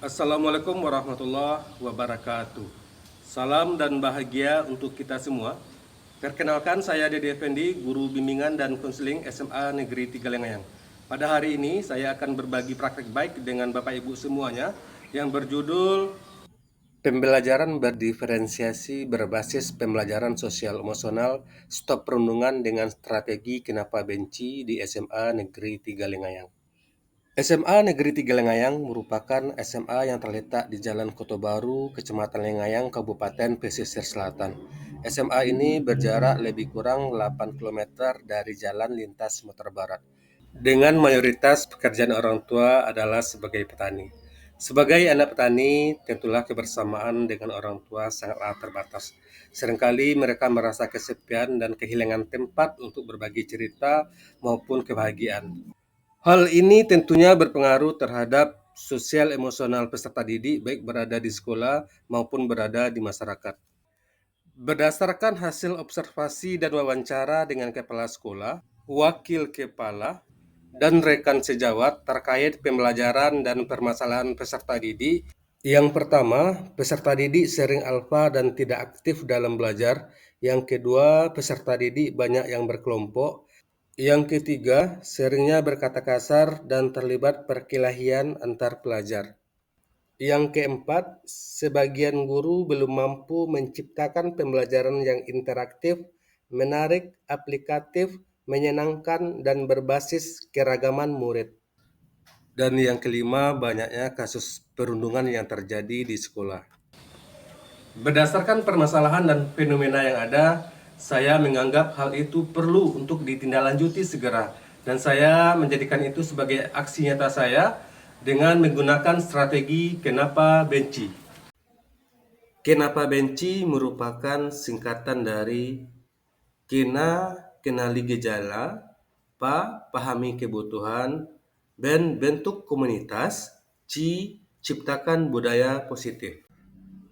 Assalamualaikum warahmatullahi wabarakatuh. Salam dan bahagia untuk kita semua. Perkenalkan, saya Dede Effendi, guru bimbingan dan konseling SMA Negeri Tigalengayang. Pada hari ini saya akan berbagi praktek baik dengan Bapak Ibu semuanya yang berjudul Pembelajaran berdiferensiasi berbasis pembelajaran sosial emosional, stop perundungan dengan strategi kenapa benci di SMA Negeri Tigalengayang. SMA Negeri Tigalengayang merupakan SMA yang terletak di Jalan Kota Baru, Kecamatan Lengayang, Kabupaten Pesisir Selatan. SMA ini berjarak lebih kurang 8 km dari jalan lintas Sumatera Barat. Dengan mayoritas pekerjaan orang tua adalah sebagai petani. Sebagai anak petani, tentulah kebersamaan dengan orang tua sangatlah terbatas. Seringkali mereka merasa kesepian dan kehilangan tempat untuk berbagi cerita maupun kebahagiaan. Hal ini tentunya berpengaruh terhadap sosial emosional peserta didik baik berada di sekolah maupun berada di masyarakat. Berdasarkan hasil observasi dan wawancara dengan kepala sekolah, wakil kepala, dan rekan sejawat terkait pembelajaran dan permasalahan peserta didik. Yang pertama, peserta didik sering alfa dan tidak aktif dalam belajar. Yang kedua, peserta didik banyak yang berkelompok. Yang ketiga, seringnya berkata kasar dan terlibat perkelahian antar pelajar. Yang keempat, sebagian guru belum mampu menciptakan pembelajaran yang interaktif, menarik, aplikatif, menyenangkan, dan berbasis keragaman murid. Dan yang kelima, banyaknya kasus perundungan yang terjadi di sekolah. Berdasarkan permasalahan dan fenomena yang ada, saya menganggap hal itu perlu untuk ditindaklanjuti segera, dan saya menjadikan itu sebagai aksi nyata saya dengan menggunakan strategi kenapa benci. Kenapa benci merupakan singkatan dari kena, kenali gejala, pa, pahami kebutuhan, ben, bentuk komunitas, ci, ciptakan budaya positif.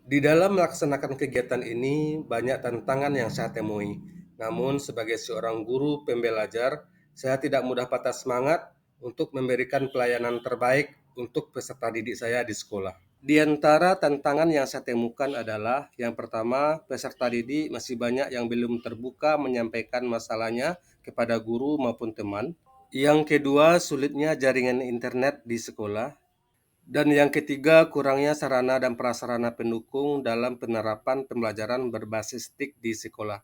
Di dalam melaksanakan kegiatan ini, banyak tantangan yang saya temui. Namun, sebagai seorang guru pembelajar, saya tidak mudah patah semangat untuk memberikan pelayanan terbaik untuk peserta didik saya di sekolah. Di antara tantangan yang saya temukan adalah, yang pertama, peserta didik masih banyak yang belum terbuka menyampaikan masalahnya kepada guru maupun teman. Yang kedua, sulitnya jaringan internet di sekolah. Dan yang ketiga, kurangnya sarana dan prasarana pendukung dalam penerapan pembelajaran berbasis TIK di sekolah.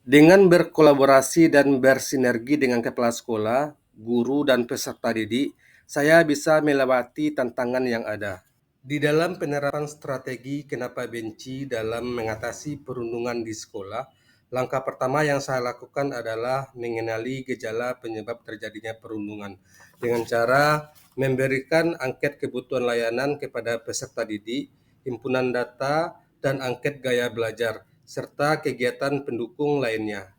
Dengan berkolaborasi dan bersinergi dengan kepala sekolah, guru, dan peserta didik, saya bisa melewati tantangan yang ada. Di dalam penerapan strategi kenapa benci dalam mengatasi perundungan di sekolah, langkah pertama yang saya lakukan adalah mengenali gejala penyebab terjadinya perundungan dengan cara memberikan angket kebutuhan layanan kepada peserta didik, himpunan data, dan angket gaya belajar, serta kegiatan pendukung lainnya.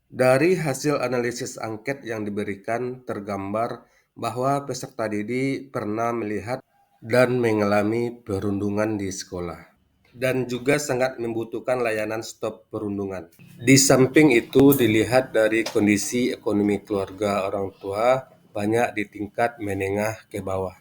Dari hasil analisis angket yang diberikan, tergambar bahwa peserta didik pernah melihat dan mengalami perundungan di sekolah, dan juga sangat membutuhkan layanan stop perundungan. Di samping itu, dilihat dari kondisi ekonomi keluarga orang tua, banyak di tingkat menengah ke bawah.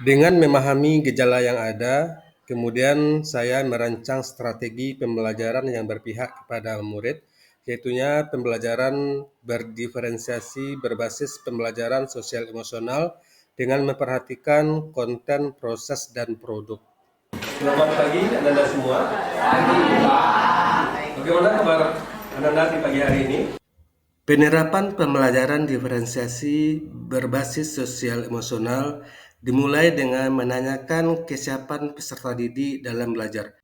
Dengan memahami gejala yang ada, kemudian saya merancang strategi pembelajaran yang berpihak kepada murid, yaitunya pembelajaran berdiferensiasi berbasis pembelajaran sosial emosional dengan memperhatikan konten, proses, dan produk. Selamat pagi Anda semua. Bagaimana kabar Anda di pagi hari ini? Penerapan pembelajaran diferensiasi berbasis sosial emosional dimulai dengan menanyakan kesiapan peserta didik dalam belajar.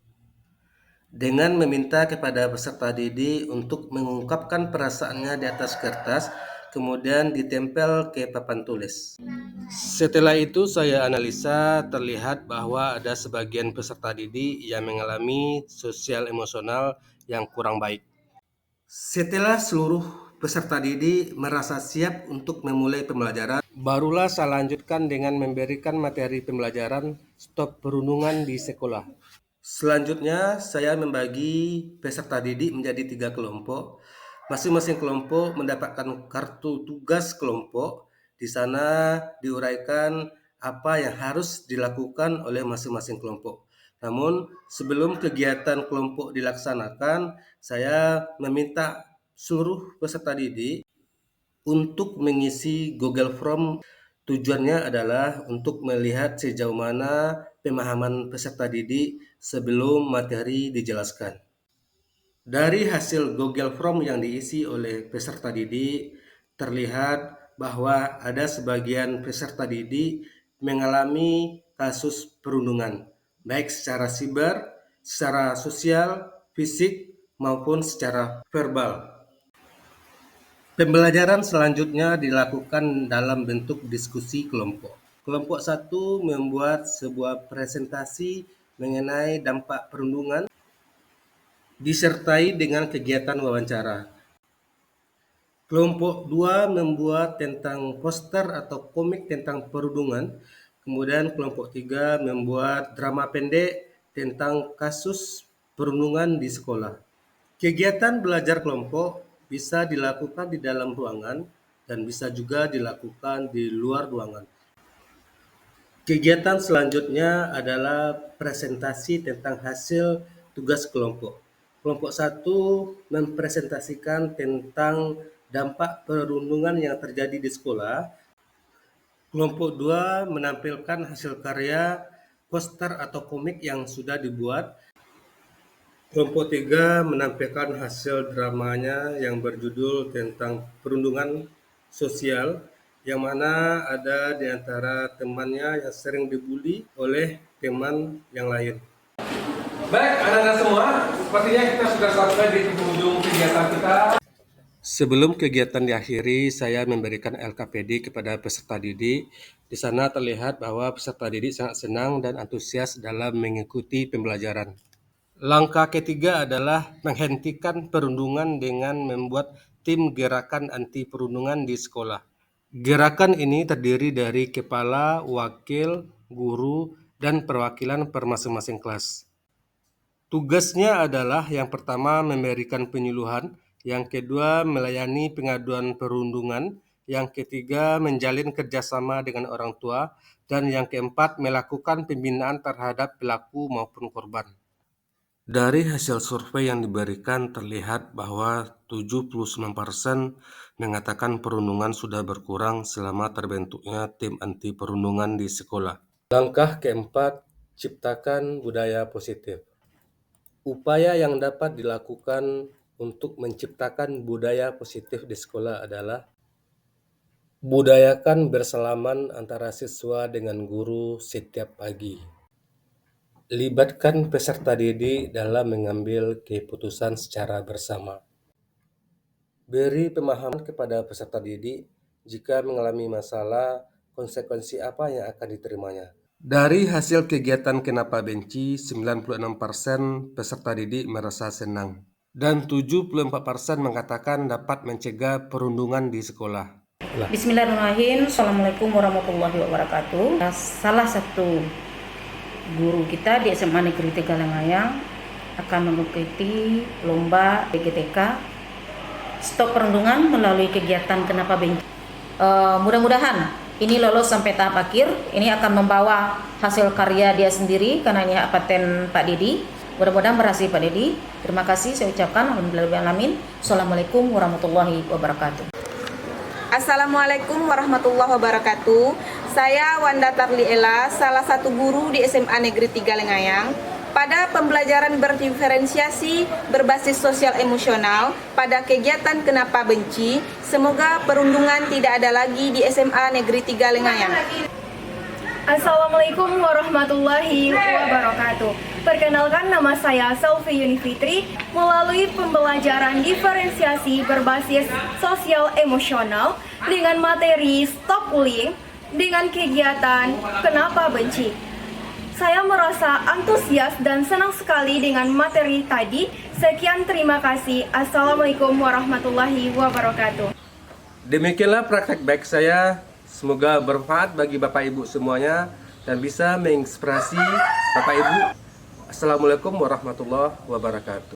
Dengan meminta kepada peserta didik untuk mengungkapkan perasaannya di atas kertas, kemudian ditempel ke papan tulis. Setelah itu saya analisa, terlihat bahwa ada sebagian peserta didik yang mengalami sosial emosional yang kurang baik. Setelah seluruh peserta didik merasa siap untuk memulai pembelajaran, barulah saya lanjutkan dengan memberikan materi pembelajaran stop perundungan di sekolah. Selanjutnya, saya membagi peserta didik menjadi 3 kelompok. Masing-masing kelompok mendapatkan kartu tugas kelompok. Di sana diuraikan apa yang harus dilakukan oleh masing-masing kelompok. Namun sebelum kegiatan kelompok dilaksanakan, saya meminta seluruh peserta didik untuk mengisi Google Form. Tujuannya adalah untuk melihat sejauh mana pemahaman peserta didik sebelum materi dijelaskan. Dari hasil Google Form yang diisi oleh peserta didik, terlihat bahwa ada sebagian peserta didik mengalami kasus perundungan, baik secara siber, secara sosial, fisik, maupun secara verbal. Pembelajaran selanjutnya dilakukan dalam bentuk diskusi kelompok. Kelompok 1 membuat sebuah presentasi mengenai dampak perundungan disertai dengan kegiatan wawancara. Kelompok 2 membuat tentang poster atau komik tentang perundungan. Kemudian kelompok 3 membuat drama pendek tentang kasus perundungan di sekolah. Kegiatan belajar kelompok bisa dilakukan di dalam ruangan dan bisa juga dilakukan di luar ruangan. Kegiatan selanjutnya adalah presentasi tentang hasil tugas kelompok. Kelompok 1 mempresentasikan tentang dampak perundungan yang terjadi di sekolah. Kelompok 2 menampilkan hasil karya, poster atau komik yang sudah dibuat. Kelompok 3 menampilkan hasil dramanya yang berjudul tentang perundungan sosial, yang mana ada di antara temannya yang sering dibully oleh teman yang lain. Baik, anak-anak semua, sepertinya kita sudah sampai di penghujung kegiatan kita. Sebelum kegiatan diakhiri, saya memberikan LKPD kepada peserta didik. Di sana terlihat bahwa peserta didik sangat senang dan antusias dalam mengikuti pembelajaran. Langkah ketiga adalah menghentikan perundungan dengan membuat tim gerakan anti perundungan di sekolah. Gerakan ini terdiri dari kepala, wakil, guru, dan perwakilan per masing-masing kelas. Tugasnya adalah yang pertama memberikan penyuluhan, yang kedua melayani pengaduan perundungan, yang ketiga menjalin kerjasama dengan orang tua, dan yang keempat melakukan pembinaan terhadap pelaku maupun korban. Dari hasil survei yang diberikan terlihat bahwa 79% mengatakan perundungan sudah berkurang selama terbentuknya tim anti perundungan di sekolah. Langkah keempat, ciptakan budaya positif. Upaya yang dapat dilakukan untuk menciptakan budaya positif di sekolah adalah budayakan bersalaman antara siswa dengan guru setiap pagi. Libatkan peserta didik dalam mengambil keputusan secara bersama. Beri pemahaman kepada peserta didik jika mengalami masalah, konsekuensi apa yang akan diterimanya. Dari hasil kegiatan Kenapa Benci, 96% peserta didik merasa senang dan 74% mengatakan dapat mencegah perundungan di sekolah. Bismillahirrahmanirrahim. Assalamualaikum warahmatullahi wabarakatuh. Salah satu guru kita di SMA Negeri Tegalengayang akan mengikuti lomba PGTK Stop Perundungan melalui kegiatan Kenapa Benci. Mudah-mudahan ini lolos sampai tahap akhir. Ini akan membawa hasil karya dia sendiri karena ini paten Pak Dedi. Mudah-mudahan berhasil Pak Dedi. Terima kasih saya ucapkan. Alhamdulillahirrahmanirrahim. Assalamualaikum warahmatullahi wabarakatuh. Assalamualaikum warahmatullahi wabarakatuh. Saya Wanda Tarli Ella, salah satu guru di SMA Negeri Tegalengayang. Pada pembelajaran berdiferensiasi berbasis sosial emosional pada kegiatan Kenapa Benci, semoga perundungan tidak ada lagi di SMA Negeri Tegalengayang. Assalamualaikum warahmatullahi wabarakatuh. Perkenalkan, nama saya Selvi Yunifitri. Melalui pembelajaran diferensiasi berbasis sosial emosional dengan materi Stop Bullying dengan kegiatan Kenapa Benci, saya merasa antusias dan senang sekali dengan materi tadi. Sekian, terima kasih. Assalamualaikum warahmatullahi wabarakatuh. Demikianlah praktek baik saya. Semoga bermanfaat bagi Bapak Ibu semuanya dan bisa menginspirasi Bapak Ibu. Assalamualaikum warahmatullahi wabarakatuh.